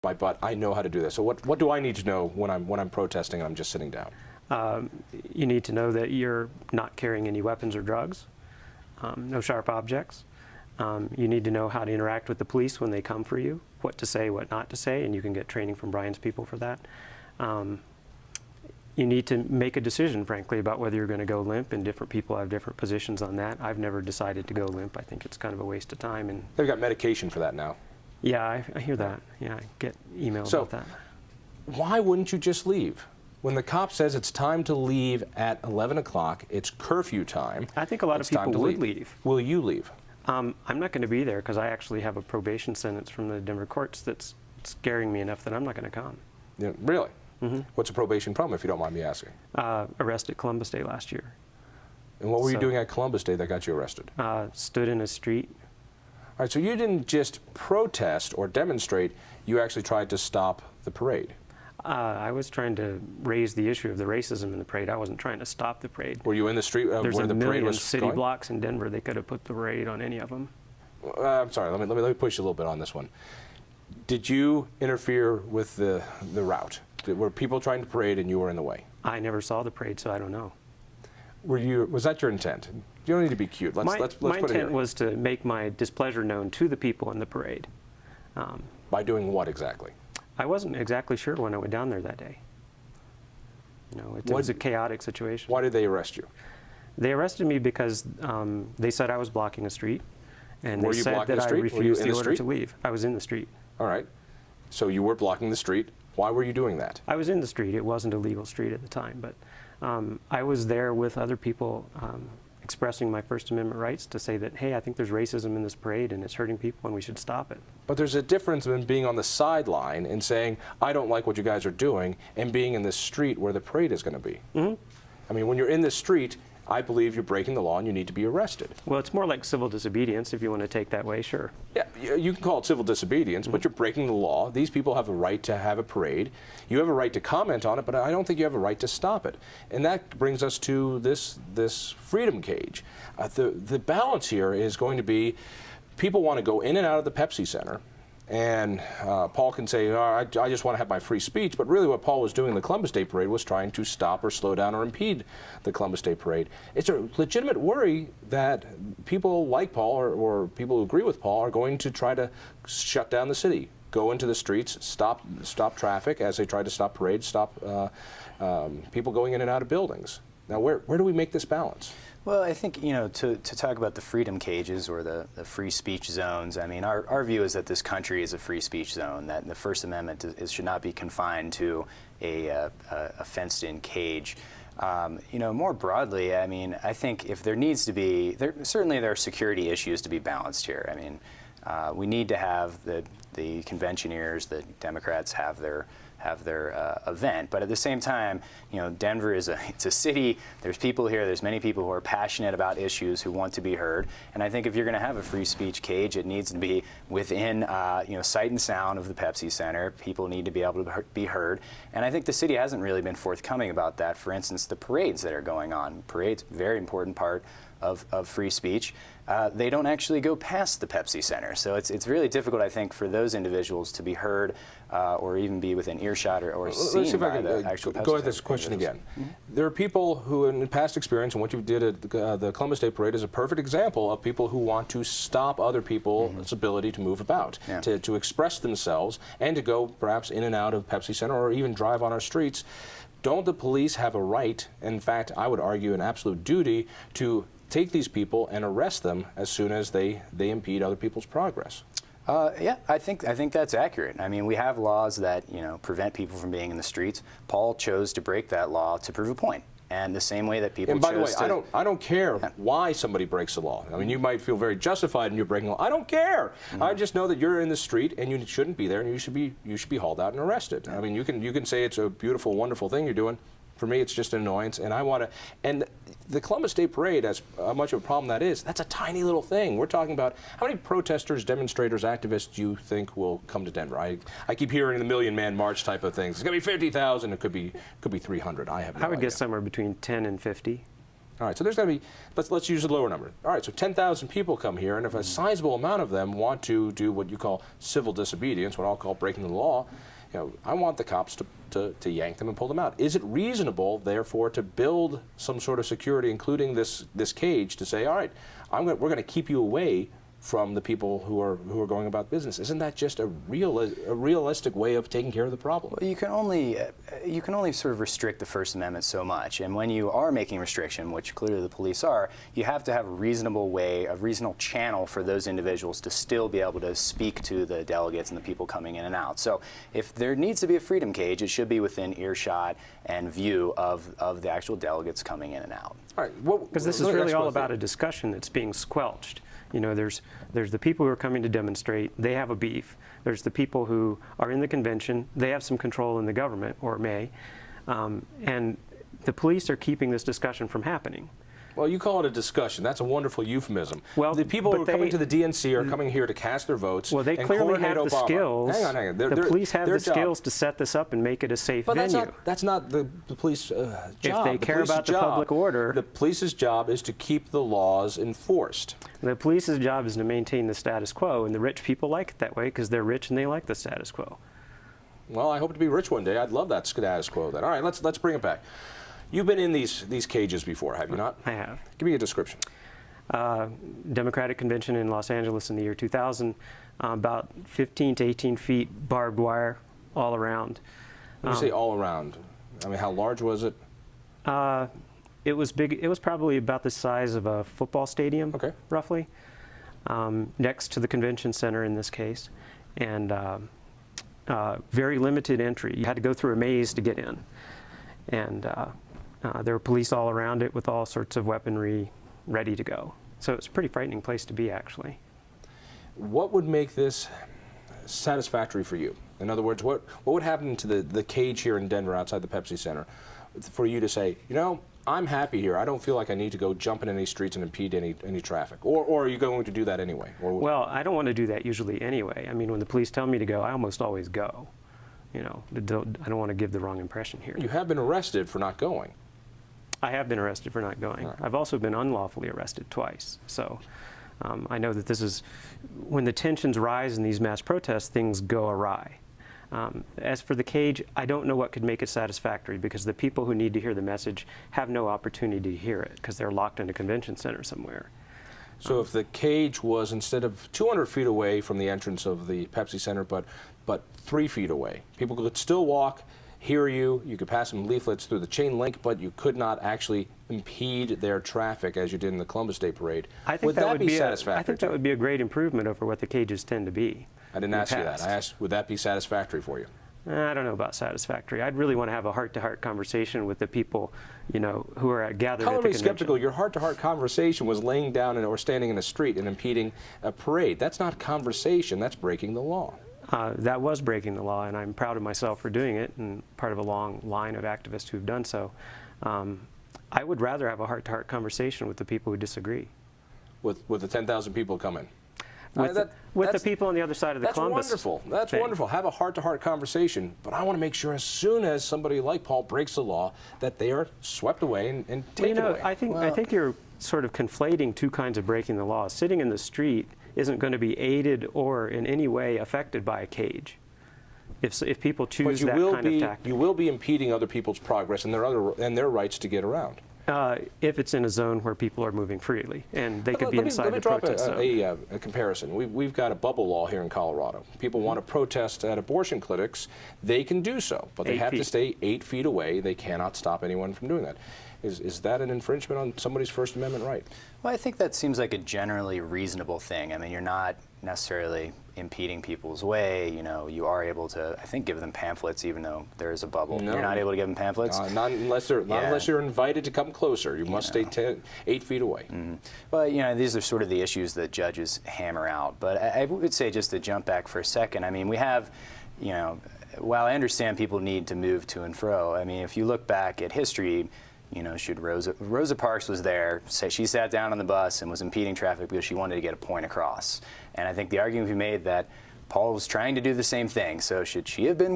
my butt. I know how to do this. So what do I need to know when I'm protesting and I'm just sitting down? You need to know that you're not carrying any weapons or drugs, no sharp objects. You need to know how to interact with the police when they come for you, what to say, what not to say, and you can get training from Brian's people for that. You need to make a decision, frankly, about whether you're going to go limp, and different people have different positions on that. I've never decided to go limp. I think it's kind of a waste of time. And they've got medication for that now. Yeah, I hear that. Yeah, I get emails about that. Why wouldn't you just leave? When the cop says it's time to leave at 11 o'clock, it's curfew time. I think a lot of people would leave. Will you leave? I'm not going to be there because I actually have a probation sentence from the Denver courts that's scaring me enough that I'm not going to come. Yeah, really? Mm-hmm. What's a probation problem, if you don't mind me asking? Arrested Columbus Day last year. And what were you doing at Columbus Day that got you arrested? Stood in a street. All right, so you didn't just protest or demonstrate, you actually tried to stop the parade. I was trying to raise the issue of the racism in the parade. I wasn't trying to stop the parade. Were you in the street where the parade was going? There's a million city blocks in Denver. They could have put the parade on any of them. I'm sorry, let me push you a little bit on this one. Did you interfere with the route? Were people trying to parade and you were in the way? I never saw the parade, so I don't know. Was that your intent? You don't need to be cute. Let's my put it here. My intent was to make my displeasure known to the people in the parade. By doing what exactly? I wasn't exactly sure when I went down there that day. You know, it was a chaotic situation. Why did they arrest you? They arrested me because they said I was blocking a street, and Were they you said blocking that the street? I refused the order to leave. I was in the street. All right. So you were blocking the street. Why were you doing that? I was in the street. It wasn't a legal street at the time, but I was there with other people expressing my First Amendment rights to say that, hey, I think there's racism in this parade and it's hurting people and we should stop it. But there's a difference in being on the sideline and saying, I don't like what you guys are doing, and being in the street where the parade is going to be. Mm-hmm. I mean, when you're in the street, I believe you're breaking the law and you need to be arrested. Well, it's more like civil disobedience, if you want to take that way, sure. Yeah, you can call it civil disobedience, but you're breaking the law. These people have a right to have a parade. You have a right to comment on it, but I don't think you have a right to stop it. And that brings us to this freedom cage. The balance here is going to be, people want to go in and out of the Pepsi Center, and Paul can say, oh, I just want to have my free speech, but really what Paul was doing in the Columbus Day Parade was trying to stop or slow down or impede the Columbus Day Parade. It's a legitimate worry that people like Paul or people who agree with Paul are going to try to shut down the city, go into the streets, stop traffic as they try to stop parades, stop people going in and out of buildings. Now, where do we make this balance? Well, I think, you know, to talk about the freedom cages or the free speech zones, I mean, our view is that this country is a free speech zone, that the First Amendment should not be confined to a fenced-in cage. You know, more broadly, I mean, I think if there needs to be, certainly there are security issues to be balanced here. I mean, we need to have the conventioneers, the Democrats have their event, but at the same time, you know, Denver is it's a city. There's people here. There's many people who are passionate about issues, who want to be heard. And I think if you're going to have a free speech cage, it needs to be within you know, sight and sound of the Pepsi Center. People need to be able to be heard. And I think the city hasn't really been forthcoming about that. For instance, the parades that are going on. Parades, very important part of free speech. They don't actually go past the Pepsi Center. So it's really difficult, I think, for those individuals to be heard or even be within earshot or seen by the actual Pepsi Center. Go at this question again. Mm-hmm. There are people who, in past experience, and what you did at the Columbus Day Parade is a perfect example of people who want to stop other people's ability to move about, to express themselves, and to go perhaps in and out of Pepsi Center or even drive on our streets. Don't the police have a right, in fact, I would argue an absolute duty, to take these people and arrest them as soon as they impede other people's progress? Yeah, I think that's accurate. I mean, we have laws that, you know, prevent people from being in the streets. Paul chose to break that law to prove a point. And the same way that people chose to... And by the way, I don't care why somebody breaks the law. I mean, you might feel very justified in your breaking the law. I don't care. I just know that you're in the street and you shouldn't be there, and you should be hauled out and arrested. I mean, you can say it's a beautiful, wonderful thing you're doing. For me, it's just an annoyance, and I want to. And the Columbus Day Parade, as much of a problem that is, that's a tiny little thing. We're talking about how many protesters, demonstrators, activists do you think will come to Denver? I keep hearing the Million-Man March type of things. It's going to be 50,000. It could be 300. I have no idea. I would guess somewhere between 10 and 50. All right, so there's going to be, let's use a lower number. All right, so 10,000 people come here, and if a sizable amount of them want to do what you call civil disobedience, what I'll call breaking the law, I want the cops to yank them and pull them out. Is it reasonable, therefore, to build some sort of security, including this cage, to say, all right, we're going to keep you away from the people who are going about business? Isn't that just a realistic way of taking care of the problem? Well, you can only sort of restrict the First Amendment so much, and when you are making restriction, which clearly the police are, you have to have a reasonable way, a reasonable channel for those individuals to still be able to speak to the delegates and the people coming in and out. So if there needs to be a freedom cage, it should be within earshot and view of the actual delegates coming in and out. All right, because this is really all about a discussion that's being squelched. There's the people who are coming to demonstrate, they have a beef. There's the people who are in the convention, they have some control in the government, or may, and the police are keeping this discussion from happening. Well, you call it a discussion. That's a wonderful euphemism. Well, the people who are coming to the DNC are coming here to cast their votes. Well, they clearly have the skills. Hang on. The police have the skills to set this up and make it a safe venue. But that's not the police job. If they care about the public order. The police's job is to keep the laws enforced. The police's job is to maintain the status quo, and the rich people like it that way because they're rich and they like the status quo. Well, I hope to be rich one day. I'd love that status quo then. All right, let's bring it back. You've been in these cages before, have you not? I have. Give me a description. Democratic Convention in Los Angeles in the year 2000, about 15 to 18 feet barbed wire all around. When you say all around, I mean, how large was it? It was big. It was probably about the size of a football stadium, okay, roughly, next to the convention center in this case, and very limited entry. You had to go through a maze to get in, and there were police all around it with all sorts of weaponry ready to go. So it's a pretty frightening place to be, actually. What would make this satisfactory for you? In other words, what would happen to the cage here in Denver outside the Pepsi Center for you to say, I'm happy here. I don't feel like I need to go jump in any streets and impede any traffic. Or are you going to do that anyway? Well, I don't want to do that usually anyway. I mean, when the police tell me to go, I almost always go. I don't want to give the wrong impression here. You have been arrested for not going. I have been arrested for not going. Right. I've also been unlawfully arrested twice. So I know that this is, when the tensions rise in these mass protests, things go awry. As for the cage, I don't know what could make it satisfactory because the people who need to hear the message have no opportunity to hear it because they're locked in a convention center somewhere. So if the cage was, instead of 200 feet away from the entrance of the Pepsi Center, but 3 feet away, people could still walk, hear you, you could pass some leaflets through the chain link, but you could not actually impede their traffic as you did in the Columbus Day Parade. Would that be satisfactory? I think that would be a great improvement over what the cages tend to be. I didn't ask you that. I asked, would that be satisfactory for you? I don't know about satisfactory. I'd really want to have a heart-to-heart conversation with the people, who are gathered at the convention. Skeptical. Your heart-to-heart conversation was laying down or standing in a street and impeding a parade. That's not conversation. That's breaking the law. That was breaking the law, and I'm proud of myself for doing it, and part of a long line of activists who've done so. I would rather have a heart-to-heart conversation with the people who disagree. With the 10,000 people coming? With the people on the other side of the Columbus. That's wonderful. That's wonderful. Have a heart-to-heart conversation, but I want to make sure as soon as somebody like Paul breaks the law that they are swept away and taken away. I think you're sort of conflating two kinds of breaking the law. Sitting in the street isn't going to be aided or in any way affected by a cage. If people choose that kind of tactic. You will be impeding other people's progress and their rights to get around. If it's in a zone where people are moving freely, and they could be inside the protest zone. Let me drop a comparison. We've got a bubble law here in Colorado. People want to protest at abortion clinics. They can do so, but they have to stay 8 feet away. They cannot stop anyone from doing that. Is that an infringement on somebody's First Amendment right? Well, I think that seems like a generally reasonable thing. I mean, you're not necessarily impeding people's way. You are able to, I think, give them pamphlets, even though there is a bubble. No. You're not able to give them pamphlets? Not unless you're invited to come closer. You must stay 8 feet away. Mm-hmm. But, these are sort of the issues that judges hammer out. But I would say, just to jump back for a second, I mean, we have, while I understand people need to move to and fro, I mean, if you look back at history, Rosa Parks was there. She sat down on the bus and was impeding traffic because she wanted to get a point across. And I think the argument we made that Paul was trying to do the same thing. So should she have been